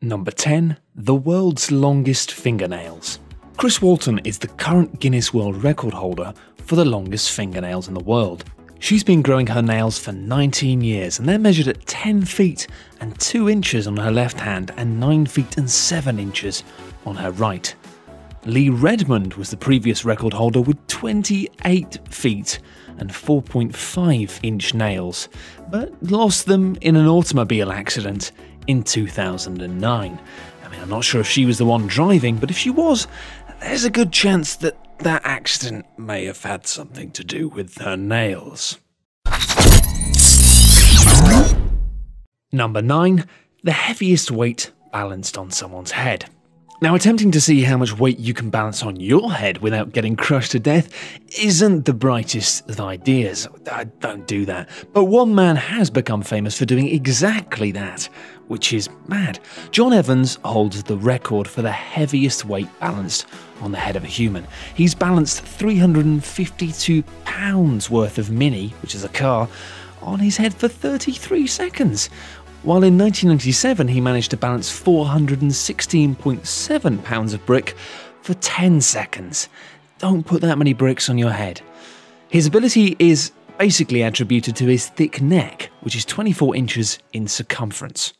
Number 10. The world's longest fingernails. Chris Walton is the current Guinness World Record holder for the longest fingernails in the world. She's been growing her nails for 19 years and they're measured at 10 feet and 2 inches on her left hand and 9 feet and 7 inches on her right. Lee Redmond was the previous record holder with 28 feet and 4.5 inch nails, but lost them in an automobile accident in 2009. I'm not sure if she was the one driving, but if she was, there's a good chance that that accident may have had something to do with her nails. Number 9. The heaviest weight balanced on someone's head. Now, attempting to see how much weight you can balance on your head without getting crushed to death isn't the brightest of ideas. Don't do that. But one man has become famous for doing exactly that, which is mad. John Evans holds the record for the heaviest weight balanced on the head of a human. He's balanced 352 pounds worth of Mini, which is a car, on his head for 33 seconds. While in 1997 he managed to balance 416.7 pounds of brick for 10 seconds. Don't put that many bricks on your head. His ability is basically attributed to his thick neck, which is 24 inches in circumference.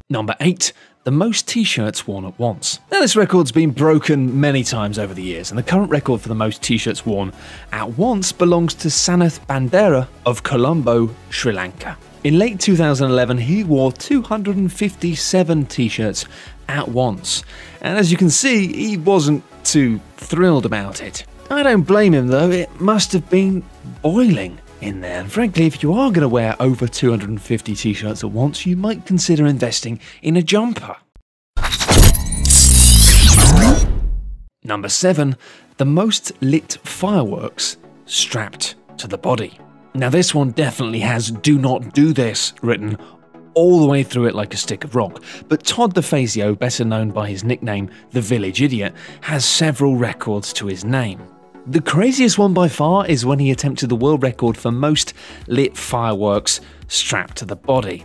Number 8. The most t-shirts worn at once. Now, this record's been broken many times over the years, and the current record for the most t-shirts worn at once belongs to Sanath Bandera of Colombo, Sri Lanka. In late 2011, he wore 257 t-shirts at once, and as you can see, he wasn't too thrilled about it. I don't blame him though, it must have been boiling in there, and frankly, if you are going to wear over 250 t-shirts at once, you might consider investing in a jumper. Number 7. The most lit fireworks strapped to the body. Now, this one definitely has "do not do this" written all the way through it like a stick of rock, but Todd DeFazio, better known by his nickname The Village Idiot, has several records to his name. The craziest one by far is when he attempted the world record for most lit fireworks strapped to the body.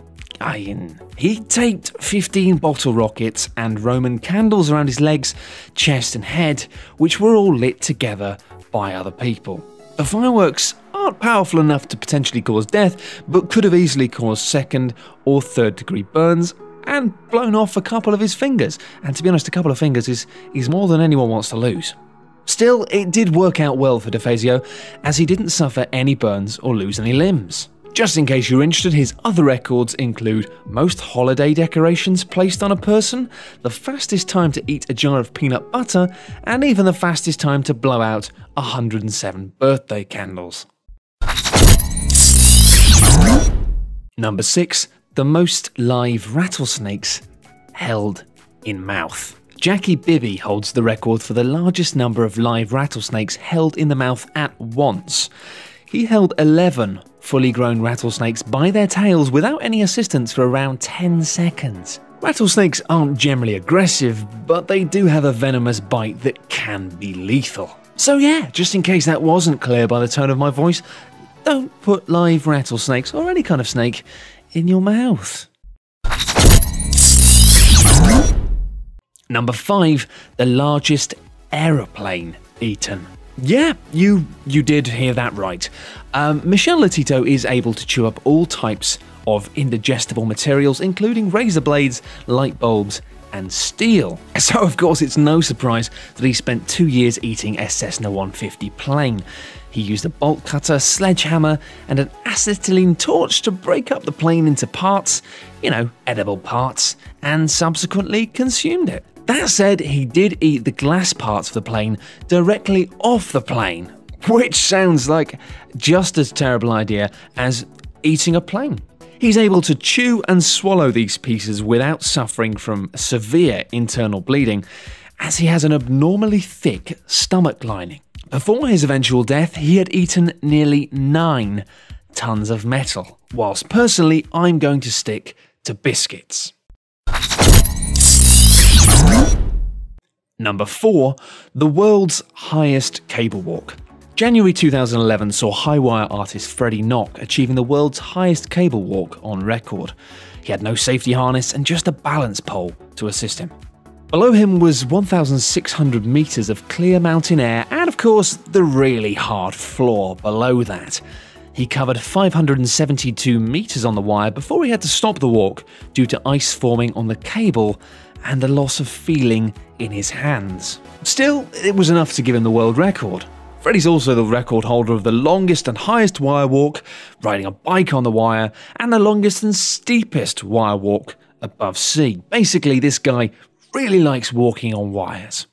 He taped 15 bottle rockets and Roman candles around his legs, chest and head, which were all lit together by other people. The fireworks aren't powerful enough to potentially cause death, but could have easily caused second or third degree burns and blown off a couple of his fingers. And to be honest, a couple of fingers is more than anyone wants to lose. Still, it did work out well for DeFazio, as he didn't suffer any burns or lose any limbs. Just in case you're interested, his other records include most holiday decorations placed on a person, the fastest time to eat a jar of peanut butter, and even the fastest time to blow out 107 birthday candles. Number 6. The most live rattlesnakes held in mouth. Jackie Bibby holds the record for the largest number of live rattlesnakes held in the mouth at once. He held 11 fully grown rattlesnakes by their tails without any assistance for around 10 seconds. Rattlesnakes aren't generally aggressive, but they do have a venomous bite that can be lethal. So yeah, just in case that wasn't clear by the tone of my voice, don't put live rattlesnakes, or any kind of snake, in your mouth. Number 5. The largest aeroplane eaten. Yeah, you did hear that right. Michelle Lotito is able to chew up all types of indigestible materials, including razor blades, light bulbs, and steel. So of course it's no surprise that he spent 2 years eating a Cessna 150 plane. He used a bolt cutter, sledgehammer, and an acetylene torch to break up the plane into parts, edible parts, and subsequently consumed it. That said, he did eat the glass parts of the plane directly off the plane, which sounds like just as terrible idea as eating a plane. He's able to chew and swallow these pieces without suffering from severe internal bleeding, as he has an abnormally thick stomach lining. Before his eventual death, he had eaten nearly 9 tons of metal, whilst personally I'm going to stick to biscuits. Number 4. The world's highest cable walk. January 2011 saw high wire artist Freddie Knock achieving the world's highest cable walk on record. He had no safety harness and just a balance pole to assist him. Below him was 1,600 meters of clear mountain air and, of course, the really hard floor below that. He covered 572 meters on the wire before he had to stop the walk due to ice forming on the cable and the loss of feeling in his hands. Still, it was enough to give him the world record. Freddie's also the record holder of the longest and highest wire walk, riding a bike on the wire, and the longest and steepest wire walk above sea. Basically, this guy really likes walking on wires.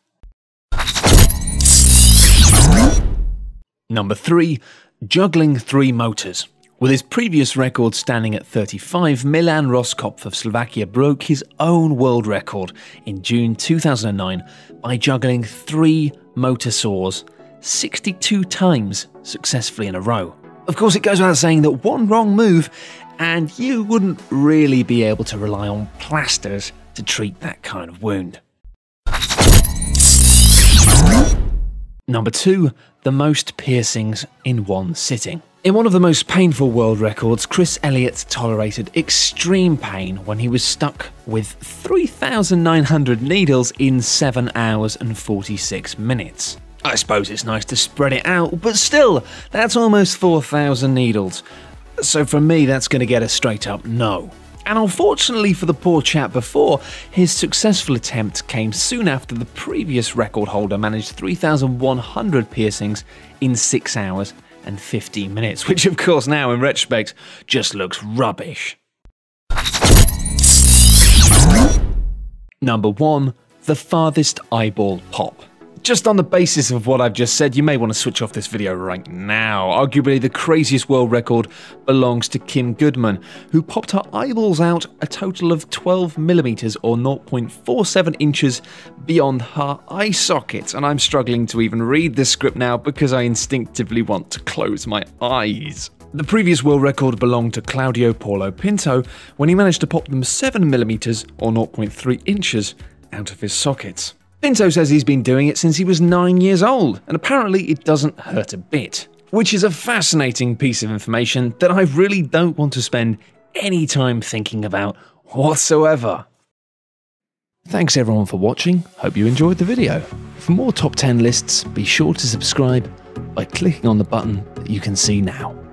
Number 3. Juggling 3 motors. With his previous record standing at 35, Milan Roskopf of Slovakia broke his own world record in June 2009 by juggling 3 motor saws 62 times successfully in a row. Of course, it goes without saying that one wrong move and you wouldn't really be able to rely on plasters to treat that kind of wound. Number 2. The most piercings in one sitting. In one of the most painful world records, Chris Elliott tolerated extreme pain when he was stuck with 3,900 needles in 7 hours and 46 minutes. I suppose it's nice to spread it out, but still, that's almost 4,000 needles. So for me, that's going to get a straight up no. And unfortunately for the poor chap before, his successful attempt came soon after the previous record holder managed 3,100 piercings in 6 hours and 15 minutes, which of course now in retrospect just looks rubbish. Number 1. The farthest eyeball pop. Just on the basis of what I've just said, you may want to switch off this video right now. Arguably the craziest world record belongs to Kim Goodman, who popped her eyeballs out a total of 12mm or 0.47 inches beyond her eye socket. And I'm struggling to even read this script now because I instinctively want to close my eyes. The previous world record belonged to Claudio Paulo Pinto when he managed to pop them 7mm or 0.3 inches out of his sockets. Pinto says he's been doing it since he was 9 years old, and apparently it doesn't hurt a bit. Which is a fascinating piece of information that I really don't want to spend any time thinking about whatsoever. Thanks everyone for watching, hope you enjoyed the video. For more top 10 lists, be sure to subscribe by clicking on the button that you can see now.